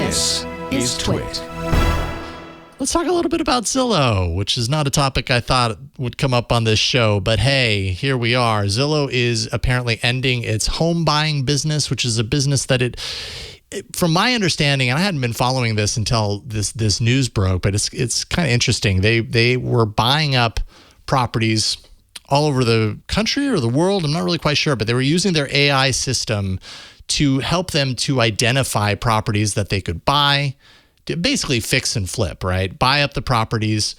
This is TWiT. Let's talk a little bit about Zillow, which is not a topic I thought would come up on this show, but hey, here we are. Zillow is apparently ending its home buying business, which is a business that from my understanding, and I hadn't been following this until this news broke, but it's kind of interesting. They were buying up properties all over the country or the world. I'm not really quite sure, but they were using their AI system to help them to identify properties that they could buy, to basically fix and flip, right? Buy up the properties,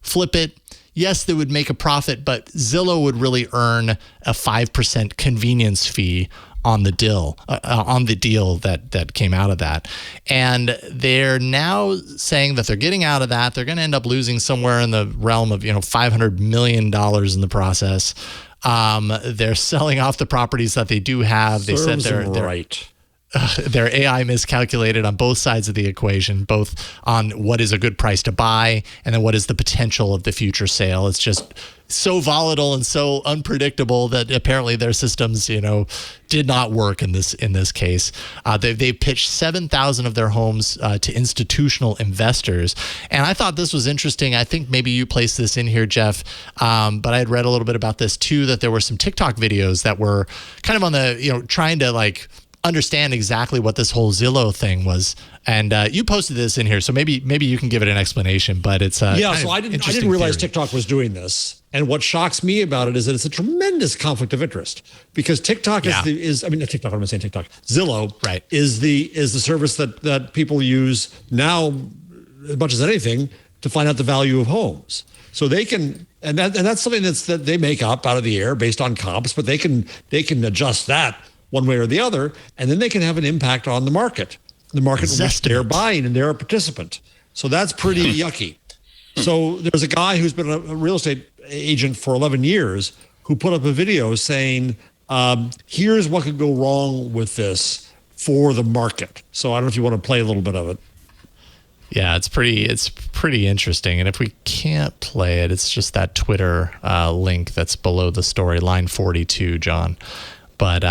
flip it. Yes, they would make a profit, but Zillow would really earn a 5% convenience fee on the deal, that came out of that. And they're now saying that they're getting out of that. They're going to end up losing somewhere in the realm of, $500 million in the process. They're selling off the properties that they do have. They said they're right. Their AI miscalculated on both sides of the equation, both on what is a good price to buy and then what is the potential of the future sale. It's just so volatile and so unpredictable that apparently their systems, did not work in this case. They pitched 7,000 of their homes to institutional investors, and I thought this was interesting. I think maybe you placed this in here, Jeff, but I had read a little bit about this too. That there were some TikTok videos that were kind of on the trying to understand exactly what this whole Zillow thing was, and you posted this in here, so maybe you can give it an explanation. But it's I didn't realize theory. TikTok was doing this, and what shocks me about it is that it's a tremendous conflict of interest because TikTok Zillow right. is the service that people use now as much as anything to find out the value of homes. So they can, and that's something that they make up out of the air based on comps, but they can adjust that one way or the other, and then they can have an impact on the market in which they're buying, and they're a participant. So that's pretty yucky. So there's a guy who's been a real estate agent for 11 years who put up a video saying, here's what could go wrong with this for the market. So I don't know if you want to play a little bit of it. Yeah, it's pretty interesting. And if we can't play it, it's just that Twitter link that's below the story, line 42, John. But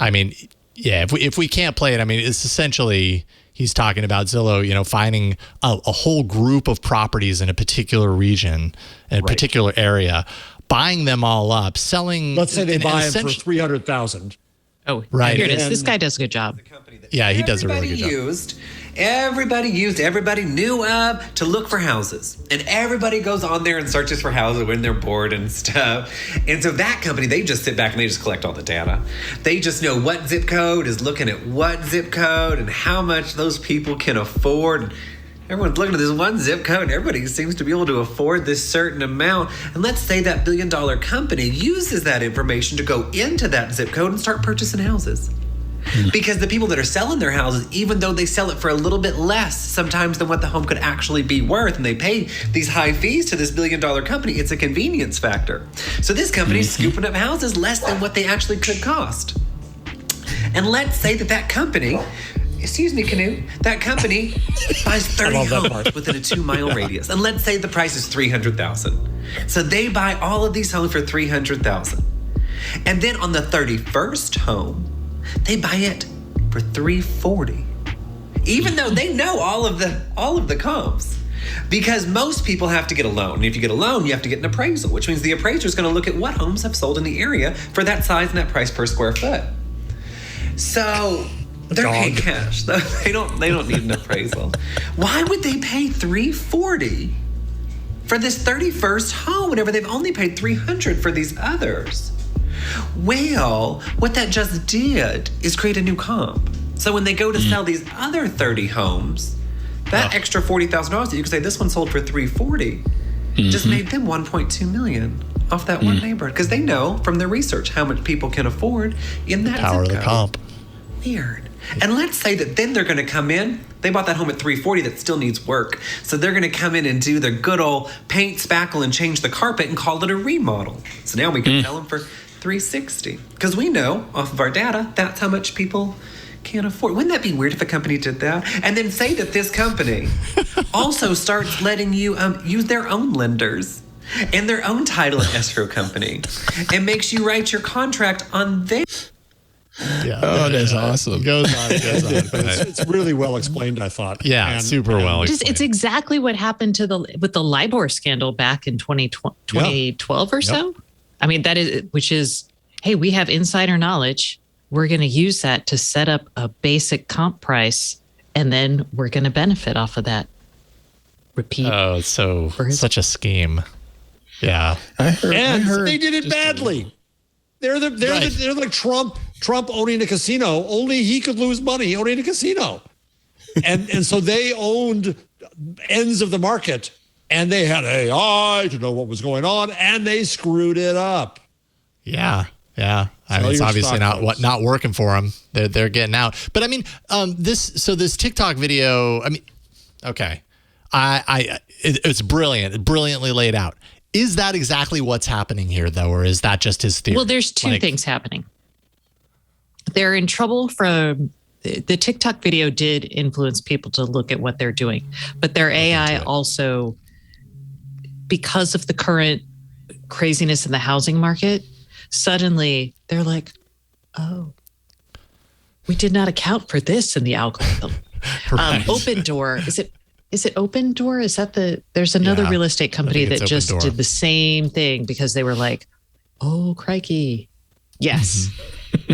if we can't play it, it's essentially he's talking about Zillow, finding a whole group of properties in a particular region, in a particular area, buying them all up, selling. Let's say they buy them for $300,000. Oh, right. Here it is. This guy does a good job. Yeah, he does a really good job. Everybody knew of to look for houses. And everybody goes on there and searches for houses when they're bored and stuff. And so that company, they just sit back and they just collect all the data. They just know what zip code is looking at what zip code and how much those people can afford. Everyone's looking at this one zip code and everybody seems to be able to afford this certain amount. And let's say that billion-dollar company uses that information to go into that zip code and start purchasing houses. Because the people that are selling their houses, even though they sell it for a little bit less sometimes than what the home could actually be worth, and they pay these high fees to this billion-dollar company, it's a convenience factor. So this company's scooping up houses less than what they actually could cost. And let's say that company, excuse me, Canute, that company buys 30 homes within a 2-mile radius. And let's say the price is $300,000. So they buy all of these homes for $300,000. And then on the 31st home, they buy it for $340,000, even though they know all of the comps, because most people have to get a loan. And if you get a loan, you have to get an appraisal, which means the appraiser is going to look at what homes have sold in the area for that size and that price per square foot. So they're paying cash. They don't need an appraisal. Why would they pay $340,000 for this 31st home whenever they've only paid $300,000 for these others? Well, what that just did is create a new comp. So when they go to sell these other 30 homes, that extra $40,000 that you could say this one sold for $340,000 just made them $1.2 million off that one neighborhood, because they know from their research how much people can afford in that power zip of code. the comp. Weird. And let's say that then they're going to come in. They bought that home at $340,000 that still needs work. So they're going to come in and do their good old paint, spackle, and change the carpet and call it a remodel. So now we can sell them for $360,000, because we know off of our data that's how much people can't afford. Wouldn't that be weird if a company did that? And then say that this company also starts letting you use their own lenders and their own title and escrow company, and makes you write your contract on their Yeah. Oh, that's awesome. It goes on. It goes on. But it's really well explained, I thought. Yeah, And- super well It's explained. exactly what happened with the LIBOR scandal back in 2012 or so. I mean, which is, hey, we have insider knowledge. We're going to use that to set up a basic comp price, and then we're going to benefit off of that. Repeat. Oh, so such a scheme. Yeah. I heard they did it just a badly. They're like Trump owning a casino. Only he could lose money owning a casino, and so they owned ends of the market, and they had AI to know what was going on, and they screwed it up. Yeah. Yeah. I mean, it's obviously not working for them. They're getting out. But I mean, this TikTok video, I mean, okay. It's brilliant, brilliantly laid out. Is that exactly what's happening here, though, or is that just his theory? Well, there's two things happening. They're in trouble from the TikTok video did influence people to look at what they're doing, but their AI also, because of the current craziness in the housing market, suddenly they're like, oh, we did not account for this in the algorithm. Right. Open Door, is it Open Door? Is that there's another real estate company that just did the same thing because they were like, oh, crikey. Yes.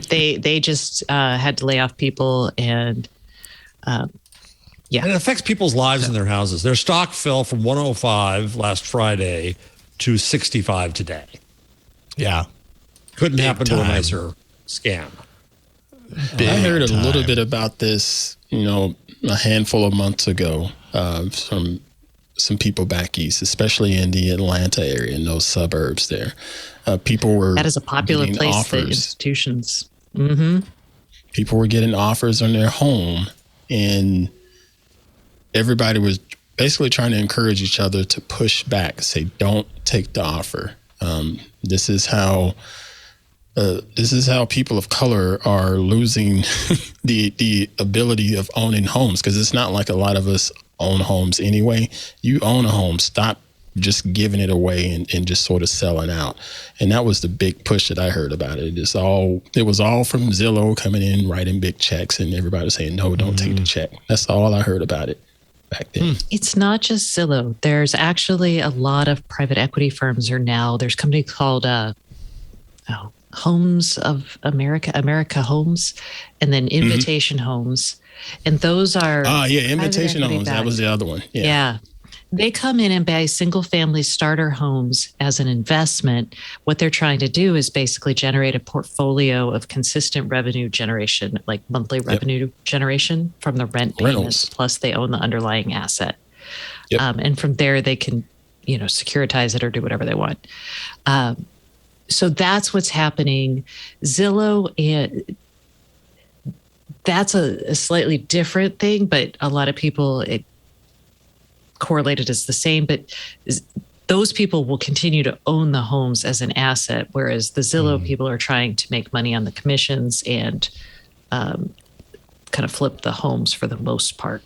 they just had to lay off people and And it affects people's lives in their houses. Their stock fell from 105 last Friday to 65 today. Yeah. Couldn't happen to a time. nicer scam. I heard a little bit about this, a handful of months ago from some people back east, especially in the Atlanta area, in those suburbs there. People were that is a popular getting place for offers. institutions. People were getting offers on their home, and everybody was basically trying to encourage each other to push back, say, don't take the offer. This is how people of color are losing the ability of owning homes, because it's not like a lot of us own homes anyway. You own a home, stop just giving it away and just sort of selling out. And that was the big push that I heard about it. It was all from Zillow coming in, writing big checks, and everybody saying, no, don't take the check. That's all I heard about it back then. It's not just Zillow. There's actually a lot of private equity firms there's a company called Homes of America Homes, and then Invitation Homes. And those are Invitation Homes. That was the other one. Yeah. They come in and buy single family starter homes as an investment. What they're trying to do is basically generate a portfolio of consistent revenue generation, like monthly revenue generation from the rent payments, plus they own the underlying asset. Yep. And from there they can, securitize it or do whatever they want. So that's what's happening. Zillow, and that's a slightly different thing, but a lot of people correlated as the same. But those people will continue to own the homes as an asset, whereas the Zillow people are trying to make money on the commissions and kind of flip the homes for the most part.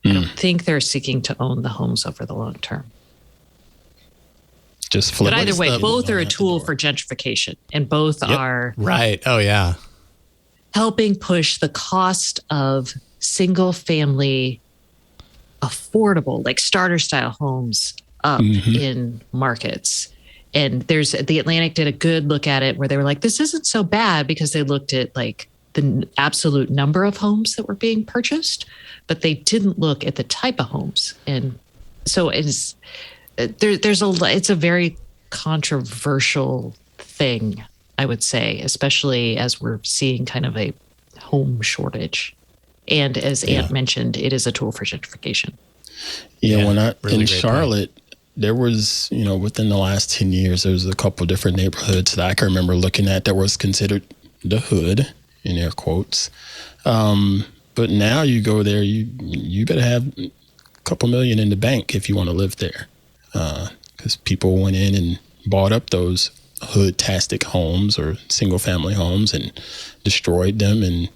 I don't think they're seeking to own the homes over the long term. Just flip. But either way, both are a tool for gentrification, and both are right. Oh, yeah. helping push the cost of single family, affordable, like starter style homes up in markets. And the Atlantic did a good look at it where they were like, this isn't so bad, because they looked at like the absolute number of homes that were being purchased, but they didn't look at the type of homes. And so it's a very controversial thing, I would say, especially as we're seeing kind of a home shortage. And as Ant mentioned, it is a tool for gentrification. Yeah, when really in Charlotte, there was, within the last 10 years, there was a couple of different neighborhoods that I can remember looking at that was considered the hood, in air quotes. But now you go there, you better have a couple million in the bank if you want to live there. Because people went in and bought up those hood-tastic homes or single-family homes and destroyed them and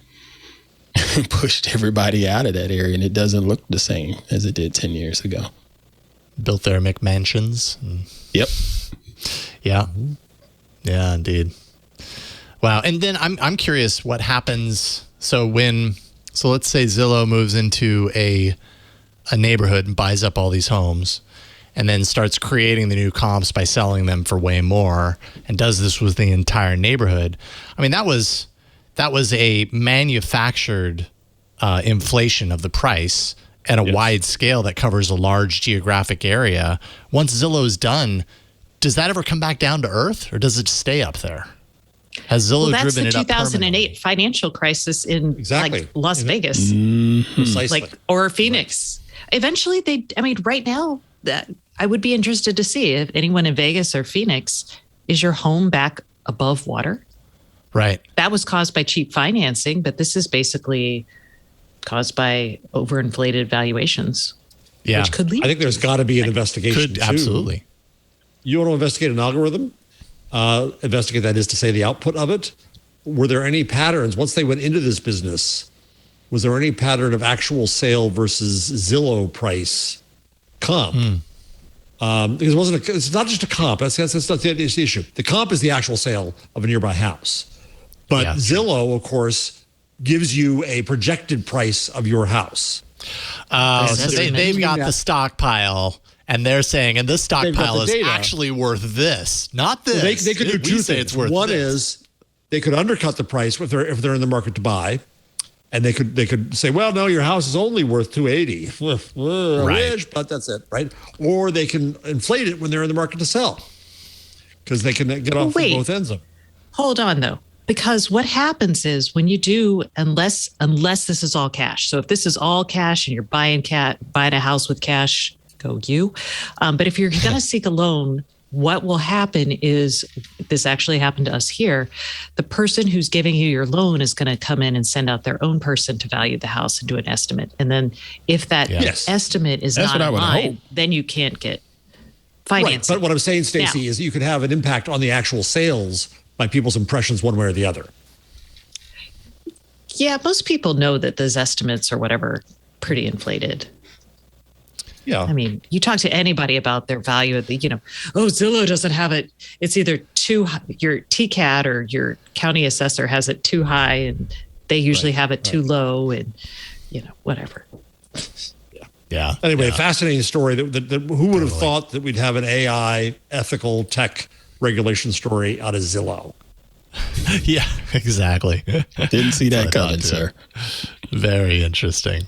pushed everybody out of that area, and it doesn't look the same as it did 10 years ago. Built their McMansions. Yep. Yeah. Yeah, indeed. Wow. And then I'm curious what happens. So let's say Zillow moves into a neighborhood and buys up all these homes and then starts creating the new comps by selling them for way more and does this with the entire neighborhood. I mean, that was a manufactured inflation of the price at a wide scale that covers a large geographic area. Once Zillow's done, does that ever come back down to earth or does it stay up there? Has Zillow driven it up? That's the 2008 financial crisis in like Las Vegas, Precisely. or Phoenix. Eventually, right now, that I would be interested to see if anyone in Vegas or Phoenix, is your home back above water? Right. That was caused by cheap financing, but this is basically caused by overinflated valuations. Yeah. Which could lead. I think there's got to be an investigation. Too. Absolutely. You want to investigate an algorithm? Investigate, that is to say, the output of it. Were there any patterns once they went into this business? Was there any pattern of actual sale versus Zillow price comp? Because it's not just a comp. That's not the issue. The comp is the actual sale of a nearby house. But Zillow, of course, gives you a projected price of your house. So they've got the stockpile. And they're saying, and this stockpile is actually worth this, not this. Well, they could do two things. One is they could undercut the price if they're in the market to buy, and they could say, well, no, your house is only worth $280. I wish, but that's it, right? Or they can inflate it when they're in the market to sell, because they can get off from both ends of it. Hold on, though. Because what happens is when you do, unless this is all cash. So if this is all cash and you're buying a house with cash, go you. But if you're going to seek a loan, what will happen is, this actually happened to us here, the person who's giving you your loan is going to come in and send out their own person to value the house and do an estimate. And then if that estimate is not in line, then you can't get financing. Right. But what I'm saying, Stacey, is you could have an impact on the actual sales by people's impressions one way or the other. Yeah, most people know that those estimates or whatever pretty inflated. Yeah. I mean, you talk to anybody about their value of the, Zillow doesn't have it. It's either too high, your TCAT or your county assessor has it too high, and they usually have it too low, and whatever. Yeah. Anyway, fascinating story. That who would have thought that we'd have an AI ethical tech regulation story out of Zillow? Yeah, exactly. Didn't see that coming, sir. Very interesting.